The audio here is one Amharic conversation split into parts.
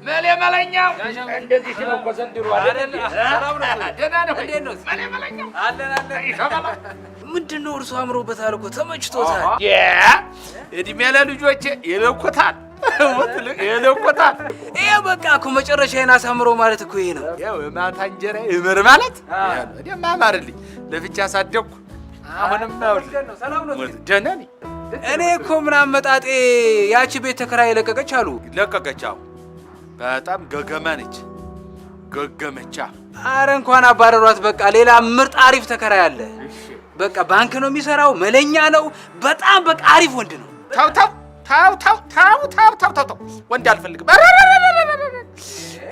መሌ መለኛው እንደዚህ ነው እኮ ዘንድሮ አይደል? ሰላም ነው። ደህና ነው። እንዴት ነው? መሌ መለኛው አለን። ምንድን ነው እርሱ አምሮበታል እኮ ተመችቶታል። እድሜ ለልጆቼ ይለኩታል ይለኩታል። ይሄ በቃ እኮ መጨረሻዬን አሳምሮ ማለት እኮ ይሄ ነው። ያው ማታ እንጀራ ይመር ማለት እኔማ አማርልኝ ለፍቻ ሳደኩ አሁንም ነው። ሰላም ነው። ደህና ነኝ። እኔ እኮ ምን አመጣጤ ያቺ ቤት ተከራይ ለቀቀች አሉ። ለቀቀች? አዎ በጣም ገገማ ነች። ገገመቻ። አረ እንኳን አባረሯት። በቃ ሌላ ምርጥ አሪፍ ተከራይ አለ። በቃ ባንክ ነው የሚሰራው፣ መለኛ ነው። በጣም በቃ አሪፍ ወንድ ነው። ታው ታው ታው ታው ታው ታው ታው ታው ወንድ አልፈልግም።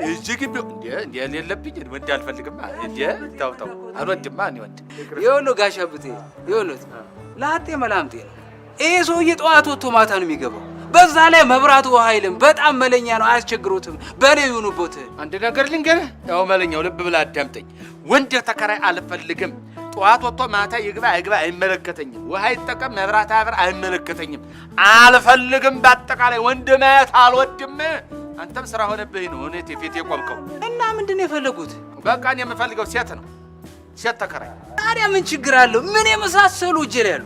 እዚህ ግቢ እንዴ የሌለብኝ ወንድ አልፈልግም። እንዴ ታው ታው አልወድማ እኔ ወንድ ይኸውልህ ጋሽ አብቴ ይኸውልህ ላጤ መላምጤ ነው። ይሄ ሰውዬ ጠዋት ወጥቶ ማታ ነው የሚገባው። በዛ ላይ መብራቱ ኃይልም በጣም መለኛ ነው። አያስቸግሮትም። በሌው ይሁንቦት። አንድ ነገር ልንገርህ፣ ያው መለኛው ልብ ብለህ አዳምጠኝ። ወንድ ተከራይ አልፈልግም። ጠዋት ወጥቶ ማታ ይግባ አይግባ አይመለከተኝም። ውሃ ይጠቀም መብራት አብር አይመለከተኝም። አልፈልግም። በአጠቃላይ ወንድ ማየት አልወድም። አንተም ስራ ሆነብህ ነው እኔ ፊት የቆምከው። እና ምንድን ነው የፈለጉት? በቃ እኔ የምፈልገው ሴት ነው። ሴት ተከራይ። ታዲያ ምን ችግር አለው? ምን የመሳሰሉ እጄ ላይ ያሉ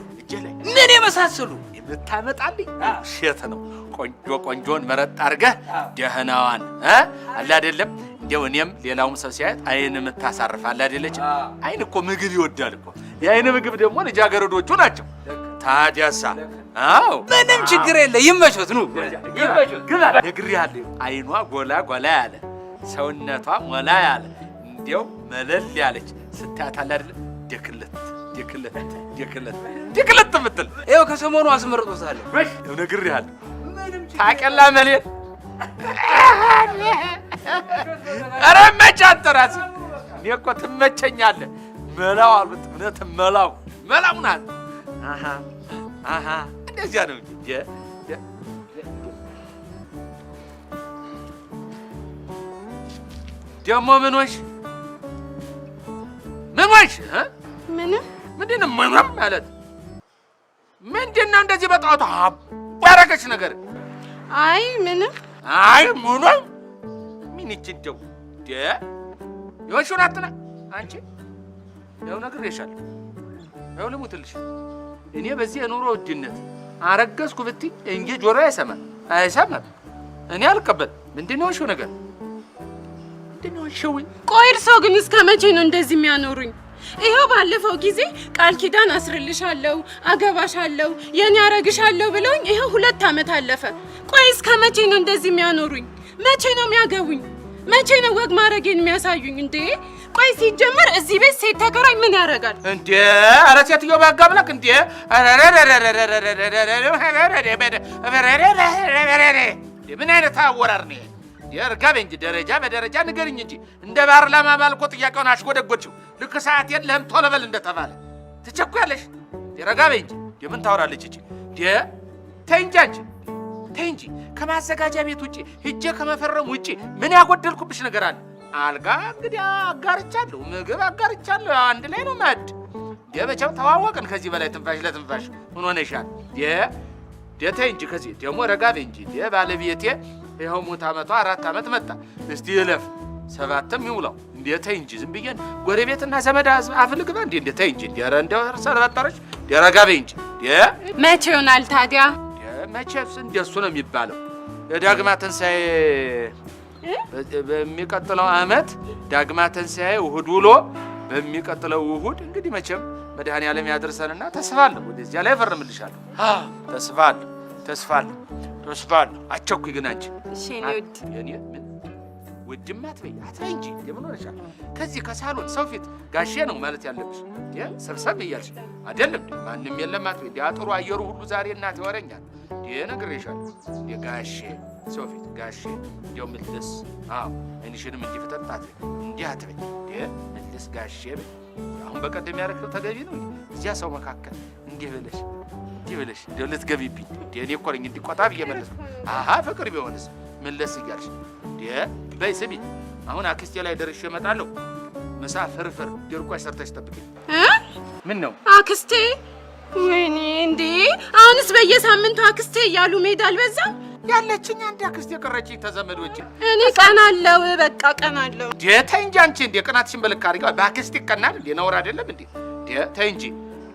ምን የመሳሰሉ የምታመጣልኝ ሴት ነው። ቆንጆ ቆንጆን መረጥ አድርገህ ደህናዋን አለ አይደለም። እንደው እኔም ሌላውም ሰው ሲያየት አይን የምታሳርፍ አለ አይደለች። አይን እኮ ምግብ ይወዳል እኮ። የአይን ምግብ ደግሞ ልጃገረዶቹ ናቸው። ታዲያሳ አዎ ምንም ችግር የለ። ይመቾት ነው ይመቾት። ግባ ነግሬሃለሁ። አይኗ ጎላ ጎላ ያለ ሰውነቷ ሞላ ያለ እንደው መለል ያለች ስታያት አለ አይደለም ደክለት ደክለት ደክለት ደክለት ምትል ይኸው ከሰሞኑ አስመርጦታል። እሺ ነግሬሃለሁ። ታቀላ መሌት ኧረ መቻት ራስ እኔ እኮ ትመቸኛለህ። መላው አሉት እውነት መላው መላው ናት። አሃ አሃ እንደዚያ ነው እንጂ ደግሞ ምንሽ ምንድን ነው ምንም ማለት ምንድን ነው? እንደዚህ በጣቱ አባረገች ነገር። አይ ምንም ምን ይችደው የሆንሽውን አትና አንቺ ያው ነግሬሻለሁ። ያው ልሙትልሽ እኔ በዚህ የኑሮ ውድነት አረገዝኩ ብትይ እንጂ ጆሮ አይሰማም። እኔ አልቀበል። ምንድን ነው የሆንሽው ነገር? ምንድን ነው የሆንሽው? ቆይ እርስዎ ግን እስከ መቼ ነው እንደዚህ የሚያኖሩኝ? ይሄው ባለፈው ጊዜ ቃል ኪዳን አስርልሻለሁ፣ አገባሻለሁ፣ የኔ አረግሻለሁ ብለውኝ ይሄው 2 ዓመት አለፈ። ቆይ እስከ መቼ ነው እንደዚህ የሚያኖሩኝ? መቼ ነው የሚያገቡኝ? መቼ ነው ወግ ማረጌን የሚያሳዩኝ? እንዴ ቆይ ሲጀመር እዚህ ቤት ሴት ተከራይ ምን ያደርጋል እንዴ? ኧረ ሴትዮ ባጋብለክ እንዴ! ምን አይነት አወራር ነው? የርጋቤ እንጂ ደረጃ በደረጃ ንገርኝ እንጂ እንደ ፓርላማ ማልኮ ጥያቄውን አሽጎደጎችው። ልክ ሰዓት የለህም ቶሎ በል እንደተባለ ትቸኩያለሽ። የረጋቤ እንጂ የምን ታወራለች እጂ? ተይ እንጂ አንቺ ተይ እንጂ። ከማዘጋጃ ቤት ውጪ ሂጄ ከመፈረም ውጪ ምን ያጎደልኩብሽ ነገር አለ? አልጋ እንግዲህ አጋርቻለሁ፣ ምግብ አጋርቻለሁ። አንድ ላይ ነው ማድ የበቻው ተዋወቅን። ከዚህ በላይ ትንፋሽ ለትንፋሽ ምን ሆነሻል? ተይ እንጂ ከዚህ ደግሞ ረጋቤ እንጂ ባለቤቴ ይኸው ሙት ዓመቷ 4 ዓመት መጣ። እስቲ ይለፍ 7ም ይውላው። እንዴ ተይ እንጂ ዝም ብዬሽ ጎረቤትና ዘመድ አፍልግባ እንዴ ተይ እንጂ ኧረ እንደው ሰረበጠረሽ ደረጋቤ እንጂ መቼ ይሆናል ታዲያ? መቼስ እንደሱ ነው የሚባለው። የዳግማ ትንሣኤ በሚቀጥለው ዓመት ዳግማ ትንሣኤ እሑድ ውሎ በሚቀጥለው እሑድ እንግዲህ መቼም መድኃኔዓለም ያድርሰንና ተስፋለሁ ወደዚያ ላይ ፈርምልሻለሁ። ተስፋለሁ። አቸኩኝ ግን አንቺ እሺ ነው ውድ የኔ ምን ውድማ አትበይ እንጂ የምን ሆነሻል? ከዚህ ከሳሎን ሰው ፊት ጋሼ ነው ማለት ያለብሽ። ሰብሰብ እያልሽ አይደለም ማንም የለም አትበይ። ዲያጥሩ አየሩ ሁሉ ዛሬ እናት ይወረኛል። ነግሬሻለሁ። የጋሼ ሰው ፊት ጋሼ እንደው ምልስ አይንሽንም እንዲህ ፍጠጣት እንዲህ አትበይ። ምልስ ጋሼ አሁን በቀደም ያደረግሽው ተገቢ ነው። እዚያ ሰው መካከል እንዲህ ብለሽ እንደው ልትገቢብኝ እኔ እኮ ነኝ እንዲቆጣ ብዬ መለስኩ። ፍቅር ቢሆንስ መለስ እያልሽ በይ ስሚ፣ አሁን አክስቴ ላይ ደርሼ እመጣለሁ። ምሳ ፍርፍር ድርቆሽ ሰርተሽ ጠብቂኝ። ምን ነው አክስቴ? ወይኔ እንዴ! አሁንስ በየሳምንቱ አክስቴ እያሉ መሄድ አልበዛም? ያለችኝ አንድ አክስት የቀረችኝ ተዘመዶች እኔ ቀናለው በቃ ቀናለው። ተይ እንጂ አንቺ እንደ ቅናትሽን በልክ አድርጊው። በአክስት ይቀናል እንዴ? ነውር አይደለም እንዴ? ተይ እንጂ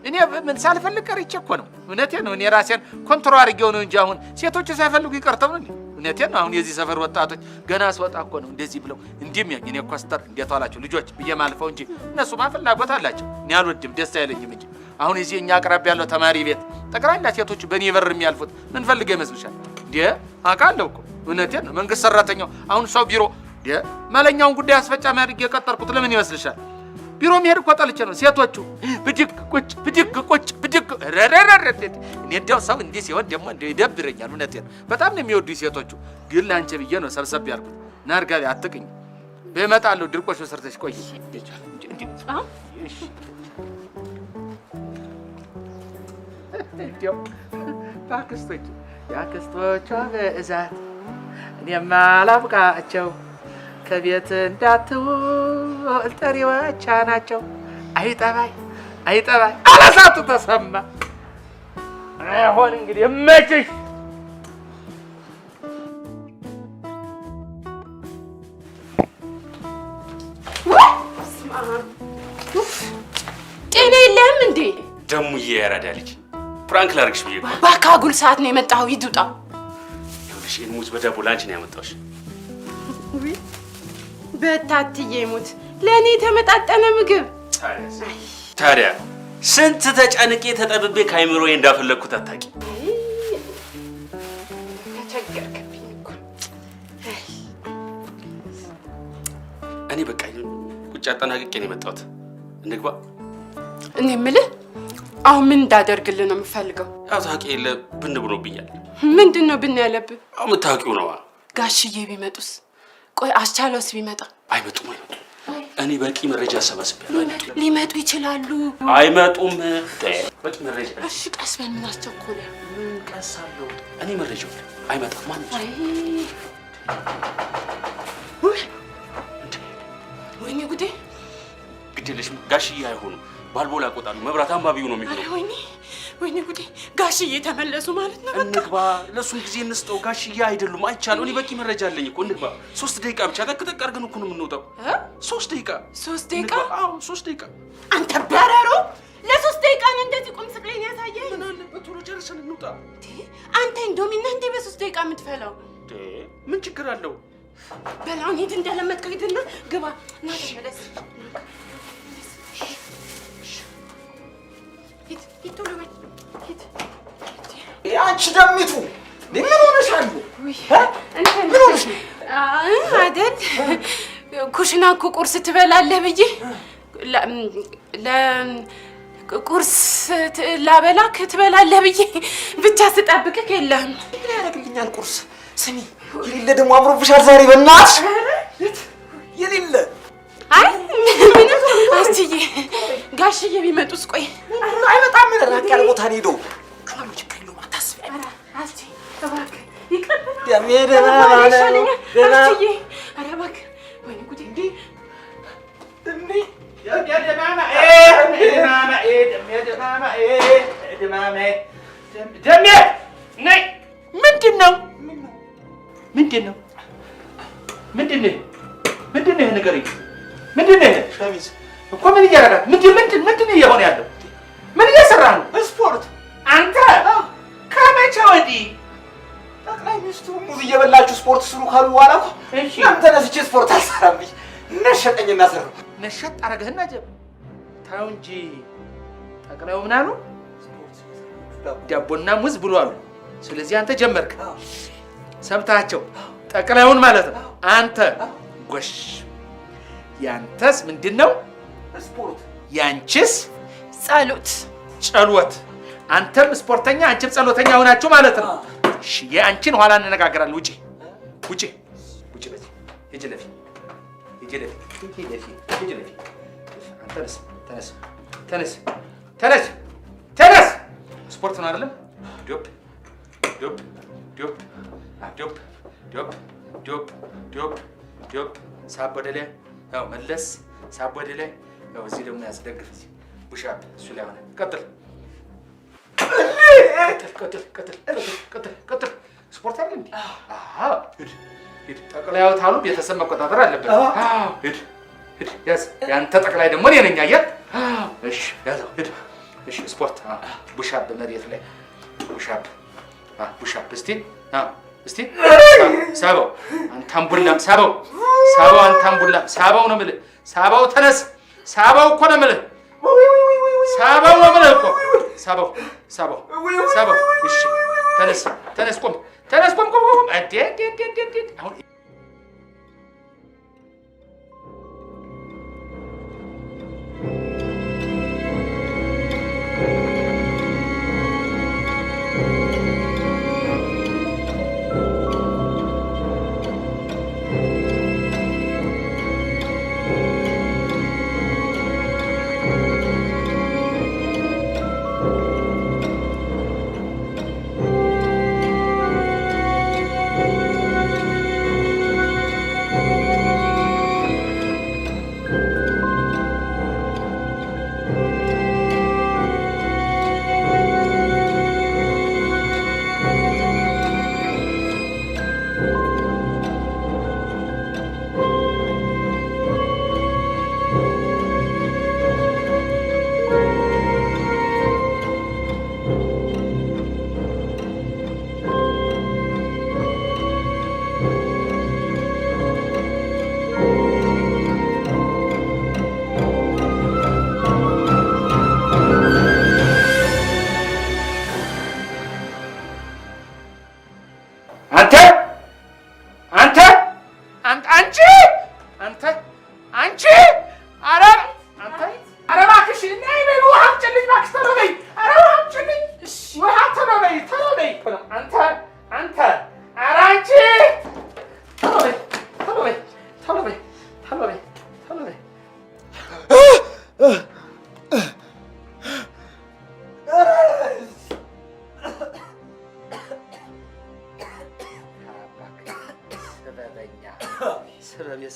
እኔ ምን ሳልፈልግ ቀርቼ እኮ ነው። እውነቴን ነው። እኔ ራሴን ኮንትሮል አድርጌው ነው እንጂ አሁን ሴቶቹ ሳይፈልጉ ይቀርተው ነው እንዴ? እውነቴን ነው። አሁን የዚህ ሰፈር ወጣቶች ገና ስወጣ እኮ ነው እንደዚህ ብለው እንዲሚያኝ እኔ ኮስተር እንዴት ዋላችሁ ልጆች ብዬ ማልፈው እንጂ እነሱማ ፍላጎት አላቸው። እኔ አልወድም፣ ደስ አይለኝም እንጂ አሁን እዚህ እኛ አቅራቢ ያለው ተማሪ ቤት ጠቅላላ ሴቶቹ በእኔ በር የሚያልፉት ምን ፈልገው ይመስልሻል? አውቃለሁ እኮ እውነቴን ነው። መንግስት ሰራተኛው አሁን ሰው ቢሮ መለኛውን ጉዳይ አስፈጻሚ አድርጌ የቀጠርኩት ለምን ይመስልሻል? ቢሮ መሄድ እኮ ጠልቼ ነው። ሴቶቹ ብድግ ቁጭ ብድግ ቁጭ ብድግ ረረረረት እኔ እንደው ሰው እንዲህ ሲሆን ደግሞ እንደው ይደብረኛል። እውነቴን ነው። በጣም ነው የሚወዱኝ ሴቶቹ። ግን ላንቺ ብዬ ነው ሰብሰብ ያልኩት። ናርጋቢ አትቅኝ በመጣለሁ ድርቆሽ ሰርተሽ ቆይ እንደው ባክስቶች ያክስቶቿ በእዛት እኔማ አላብቃቸው ከቤት እንዳትውል ጠሪዎቿ ናቸው። አይጠባይ አይጠባይ አላሳቱ ተሰማ። አሁን እንግዲህ እመችሽ ጤና የለህም እንዴ? ደሙዬ ያራዳ ልጅ ፍራንክ ላርግሽ ብዬ እኮ ባካጉል ሰዓት ነው የመጣው። ይዱጣ ይኸውልሽ ሙት በዳቦ ላንቺ ነው ያመጣሁሽ። በታትዬ ሙት ለእኔ የተመጣጠነ ምግብ። ታዲያ ስንት ተጨንቄ ተጠብቤ ከአይምሮዬ እንዳፈለግኩት አታውቂ። ተቸገርክብኝ እኮ። እኔ በቃ ቁጭ አጠናቅቄ ነው የመጣሁት። እንግባ። እኔ የምልህ አሁን ምን እንዳደርግልህ ነው የምፈልገው? ያው ታውቂ የለ ብን ብሎብኛል። ምንድን ነው ብን ያለብህ? አሁን የምታውቂው ነዋ። ጋሽዬ ቢመጡስ? ቆይ አስቻለውስ ቢመጣ? አይመጡም። እኔ በቂ መረጃ አሰባስቤያለሁ። ሊመጡ ይችላሉ። አይመጡም። በቂ መረጃ። እሺ ቀስ በል። ምን አስቸኮለ? ምን ቀስ አለው? እኔ መረጃው አይመጣም ማለት ነው። ወይኔ ጉዴ! ግዴለሽም ጋሽዬ አይሆኑም። ባልቦላ ቆጣሉ መብራት አንባቢው ነው የሚሆነው። ወይኔ ጉዴ! ጋሽዬ ተመለሱ ማለት ነው። እንግባ። ለሱም ጊዜ እንስጠው። ጋሽዬ አይደሉም። አይቻለው። እኔ በቂ መረጃ አለኝ እኮ። እንግባ። 3 ደቂቃ ብቻ ጠቅጠቅ አድርገን እኮ ነው የምንወጣው። 3 ደቂቃ 3 ደቂቃ? አዎ 3 ደቂቃ። አንተ በረሮ! ለ3 ደቂቃ ነው እንደዚህ ቁም ስቅሌን ያሳየኝ? ምን አለበት ቶሎ ጨርሰን እንውጣ። አንተ እንደውም እንዴ በ3 ደቂቃ የምትፈላው? ምን ችግር አለው? በላውን ሂድ፣ እንደለመድከው ሂድና ግባ። ና ተመለስ። ሂድ ቶሎ በል ሂድ። አንቺ ደሚቱ ምን ሆነሻል? ምን ሆነሽ ነው? አይደል ኩሽና እኮ ቁርስ ትበላለህ ብዬ ቁርስ ላበላክ ትበላለህ ብዬ ብቻ ስጠብቅህ የለህም። ምን ያደርግልኛል ቁርስ? ስሚ የሌለ ደግሞ አምሮብሻል ዛሬ በእናትሽ የሌለ። አይ ምንም አስትዬ ጋሽዬ ቢመጡስ? ቆይ አይመጣም። ራቅ ያለ ቦታ ነው ሄደው ችግር የለውም አታስቢ። አስቲ እባክህ ይቅር። ደሜ ደህና ማለት ነው። አስትዬ ኧረ እባክህ ወይኔ ጉዴ! ደሜ ነይ። ምንድን ነው ምንድን ነው ምንድን ነው ምንድን ነው? ንገረኝ። ምንድን ነው ሸሚዝ እኮ ምን እያደረጋት? ምንድን ነው እየሆነ ያለው? ምን እየሰራህ ነው? ስፖርት። አንተ ከመቼ ወዲህ? ጠቅላይ ሚኒስትሩ ሙዝ እየበላችሁ ስፖርት ስሩ ካሉ በኋላ እኮ እናንተ ነስቼ ስፖርት አልሰራም ብዬ ነሸጠኝና ሰራሁ። ነሸጥ አደረገህና ጀብ ታው እንጂ ጠቅላዩ ምን አሉ? ዳቦና ሙዝ ብሎ አሉ። ስለዚህ አንተ ጀመርክ። ሰምታቸው ጠቅላዩን ማለት ነው። አንተ ጎሽ። ያንተስ ምንድን ነው? ስፖርት። ያንቺስ? ጸሎት። ጸሎት። አንተም ስፖርተኛ አንቺም ጸሎተኛ ሆናችሁ ማለት ነው። እሺ የአንቺን ኋላ እንነጋገራለን። ውጪ ውጪ ውጪ። በዚህ ሂጂ ለፊ ሂጂ ለፊ ሂጂ ለፊ ሂጂ ለፊ። ተነስ ተነስ ተነስ ተነስ ተነስ። ስፖርት ነው አይደለም? ዶፕ ዶፕ ዶፕ ዶፕ ዶፕ ዶፕ ዶፕ ዶፕ። ሳብ ወደ ላይ ያው መለስ። ሳብ ወደ ላይ ያው እዚህ ደግሞ ያስደግፍ። እዚህ ቡሻፕ እሱ ላይ ሆነ። ቀጥል ቀጥል ቀጥል ቀጥል ቀጥል ስፖርት አይደል እንዴ? አዎ ሂድ። ጠቅላይ አውታሉ ቤተሰብ መቆጣጠር አለበት። አዎ ሂድ ያዝ። ያንተ ጠቅላይ ደግሞ እኔ ነኝ። አየህ? እሺ ያዘው ሂድ። እሺ ስፖርት ቡሻፕ መሬት ላይ ቡሻፕ እስቲ እስቲ ሳበው አንታምቡላም ሳበው አንታምቡላም ሳበው ነው የምልህ። ሳበው ተነስ። ሳበው እኮ ነው የምልህ። ሳበው ነው የምልህ እኮ ሳበው። እሺ ተነስ ቆም። አሁን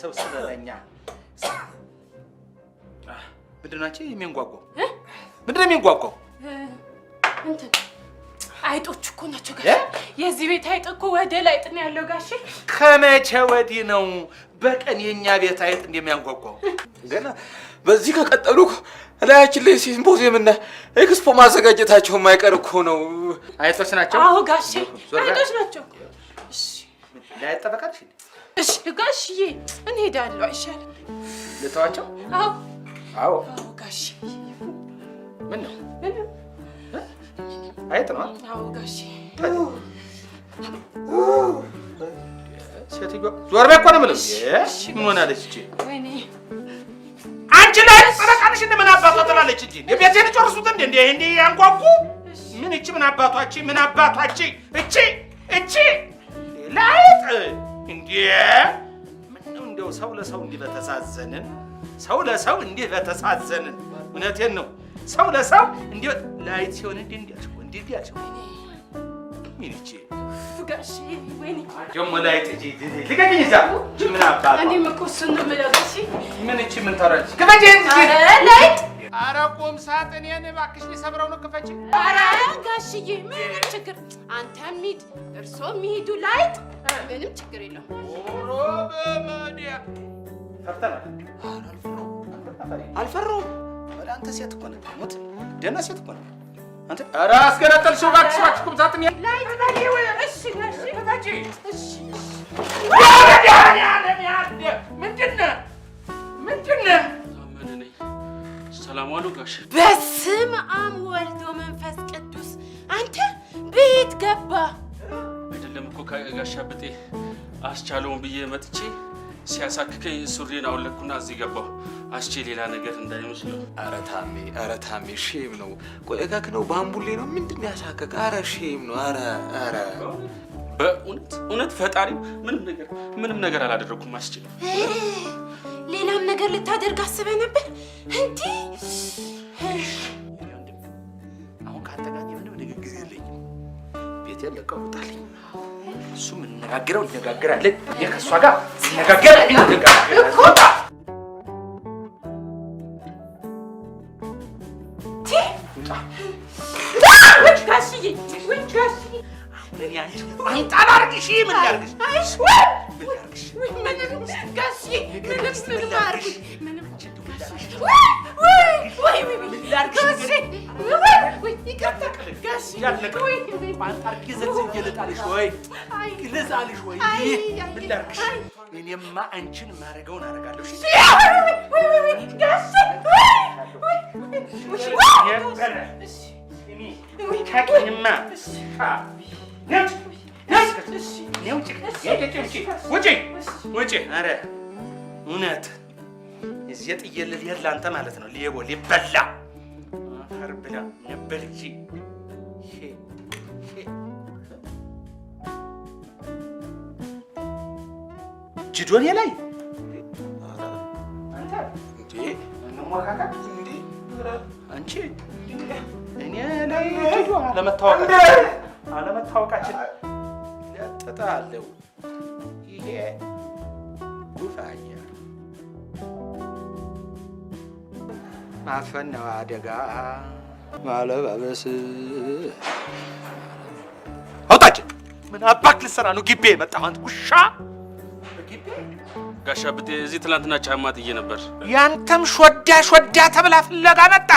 ሰው ስለኛ ምንድን ናቸው የሚንጓጓው? ምንድን ነው የሚንጓጓው? እንትን አይጦች እኮ ናቸው ጋሼ። የዚህ ቤት አይጥ እኮ ወደ ላይ ጥን ያለው ጋሼ። ከመቼ ወዲህ ነው በቀን የኛ ቤት አይጥ እንደሚያንጓጓው? ገና በዚህ ከቀጠሉ ላያችን ላይ ሲምፖዚየም እና ኤክስፖ ማዘጋጀታቸው የማይቀር እኮ ነው። አይጦች ናቸው? አዎ ጋሼ አይጦች ናቸው። እሺ ላይጠበቃልሽ? እሺ ጋሽዬ እንሄዳለን አይሻልም? ልተዋቸው? አዎ ጋሽ። ምን ነው አይጥ ነው? አዎ ጋሽ። ሴትዮዋ ዞር በይ እኮ ነው የምልህ። ምን ሆናለች እቺ? ወይኔ አንቺ ላይ ጸረቃንሽ እንደምን አባቷ ትላለች እንጂ ቤቴን ጨርሱት እንዴ ያንጓጉ። ምን እቺ ምን አባቷች እቺ ላይጥ እንዴ! ምን ነው እንደው ሰው ለሰው እንዲህ በተሳዘንን እውነቴን ነው። ሰው ለሰው እንዲህ ላይጥ ሲሆን እንዲህ ያልሽው ምን እቺ ጋሽ ወይኔ ደግሞ ላይጥ እጂ ልቀቂኝ። እዛ ምን አባቷ እኔም እኮ እሱን ነው የምለው ጋሽ። ምን እቺ ምን ታረጅ ክፈጂ እንጂ ላይጥ ኧረ ቁም ሳጥኔን እባክሽ ሊሰብረው ነው። ክፈጂ። ኧረ ጋሽዬ ምንም ችግር አንተም ሂድ እርሶም ይሄዱ ላይጥ ምንም ችግር የለውም። ኦሮ በመዲያ ፈርተናል። አልፈራሁም። ወደ አንተ ሴት እኮ ነህ ሞት ደህና ሴት እኮ ነህ አንተ። ኧረ አስገነጠልሽው እባክሽ ቁም ሳጥኔ ላይጥ ታዲያ። እሺ ጋሽ ክፈጂ። እሺ ምንድነው? ሰላም ዋሉ ጋሽ። በስመ አብ ወልድ ወመንፈስ ቅዱስ። አንተ ቤት ገባ አይደለም እኮ ጋሽ አብጤ አስቻለውን ብዬ መጥቼ ሲያሳክከኝ ሱሪን አውለኩና እዚህ ገባሁ። አስቼ ሌላ ነገር እንዳይመስለው። ኧረ ታሜ ሼም ነው። ቆይ እጋክ ነው ባምቡሌ ነው ምንድነው ያሳከክ? ኧረ ሼም ነው። ኧረ በእውነት ፈጣሪው ምንም ነገር አላደረኩም። አስቼ ሌላም ነገር ልታደርግ አስበህ ነበር እንዴ? አሁን ከአንተ ጋር ምንም ንግግር የለኝም። ቤቴን ለቀው ውጣልኝ። እሱ የምንነጋገረው እንነጋገራለን። ከእሷ ጋር ሲነጋገር አንቺ አንጣላ አርግሽ ምን ላርግሽ? ምን ላርግሽ? ጋሼ ምንም አርጉ ምንም እኔማ አንቺን ማረገውን አረጋለሁ። ውጪ! ኧረ እውነት እዚህ ጥዬልህ ልሄድ ለአንተ ማለት ነው። ሌቦ ሊበላ አፈር ብላ ነበር እንጂ ጅዶኔ ላይ አንቺ እኔ ላይ አለመታወቃችን ለጥጣለው ይሄ ጉፋያ ማፈን ነው አደጋ ማለባበስ አውጣጭ ምን አባክ ልትሰራ ነው ግቤ የመጣህ አንተ ውሻ? ጋሻ ብጤ እዚህ ትላንትና ጫማ ጥዬ ነበር። ያንተም ሾዳ ተብላ ፍለጋ መጣ።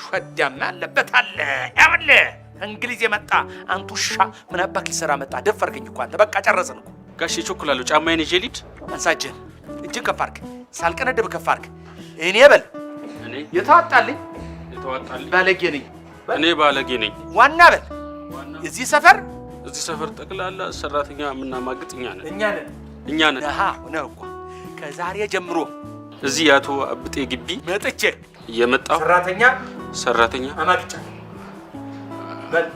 ሾዳማ አለበት አለ ያውልህ እንግሊዝ የመጣ አንተ ውሻ ምን አባክ ልትሰራ መጣ? ደፈርክኝ እኮ አንተ። በቃ ጨረስን እኮ ጋሼ ቸኩላለሁ። ጫማዬን ይዤ ልሂድ። አንሳጅን እጅን ከፍ አድርግ። ሳልቀነድብ ከፍ አድርግ። እኔ በል የተዋጣልኝ ባለጌ ነኝ። እኔ ባለጌ ነኝ። ዋና በል እዚህ ሰፈር ጠቅላላ ሰራተኛ የምናማግጥ እኛ ነን። አሃ ነው እኮ ከዛሬ ጀምሮ እዚህ የአቶ ብጤ ግቢ መጥቼ እየመጣሁ ሰራተኛ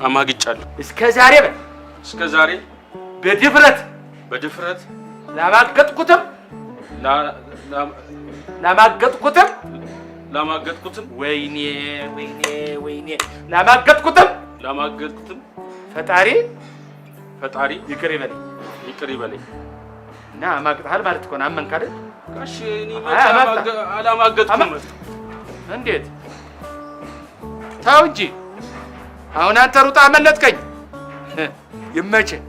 አማግጫለሁ። እስከ ዛሬ በድፍረት ላማገጥኩትም ወይኔ ላማገጥኩትም ፈጣሪ ይቅር ይበለኝ እና አማግጥሃል ማለት እኮ ነው። አመንክ አይደል? ጋሼ እኔ አላማገጥኩም። እንዴት? ተው እንጂ አሁን አንተ ሩጣ አመለጥከኝ። ይመችህ።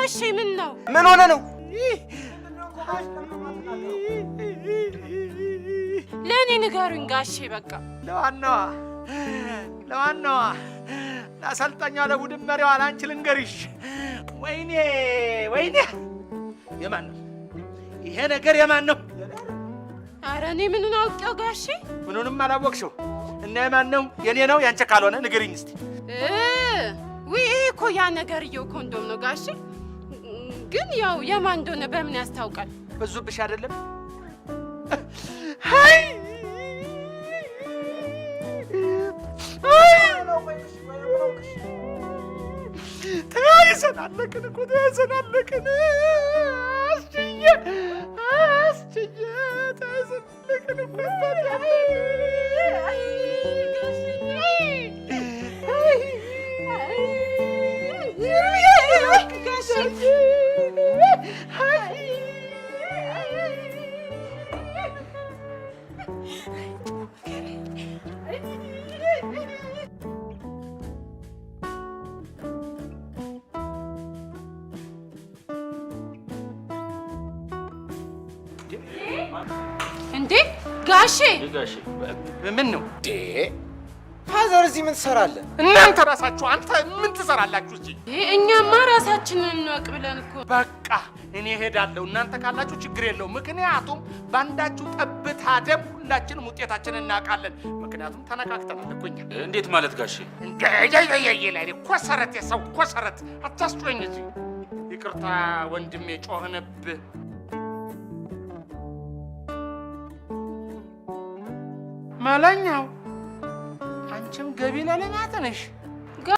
ጋሼ ምን ነው? ምን ሆነ ነው? ለእኔ ንገሩኝ ጋሼ። በቃ ለዋናዋ ለአሰልጣኛ ለቡድን መሪዋ ለአንቺ ልንገርሽ። ወይኔ የማን ነው ይሄ ነገር? የማን ነው? ኧረ እኔ ምኑን አውቄው ጋሼ? ምኑንም አላወቅሽው እና የማን ነው? የኔ ነው ያንቺ ካልሆነ ንገሪኝ እስቲ። ይሄ እኮ ያ ነገርየው ኮንዶም ነው ጋሼ። ግን ያው የማን እንደሆነ በምን ያስታውቃል? በዙብሽ አይደለም? ተያይዘናለቅን እኮ ተያይዘናለቅን። አስችዬ ተያይዘናለቅን እኮ እንዴ ጋሼ ምን ነው? ፋዘር እዚህ ምን ትሰራለህ? እናንተ ራሳችሁ አንተ ምን ትሰራላችሁ እዚህ? እኛማ ራሳችንን እንወቅ ብለን እኮ። በቃ እኔ እሄዳለሁ። እናንተ ካላችሁ ችግር የለውም። ምክንያቱም ባንዳችሁ ጠብታ ደም ሁላችንም ውጤታችንን እናውቃለን። ምክንያቱም ተነካክተናል እኮ እኛ። እንዴት ማለት ጋሼ? ላይ ኮሰረት የሰው ኮሰረት አታስጮኝ እዚህ። ይቅርታ ወንድሜ ጮህንብህ። መለኛው አንቺም ገቢ ለልማት ነሽ።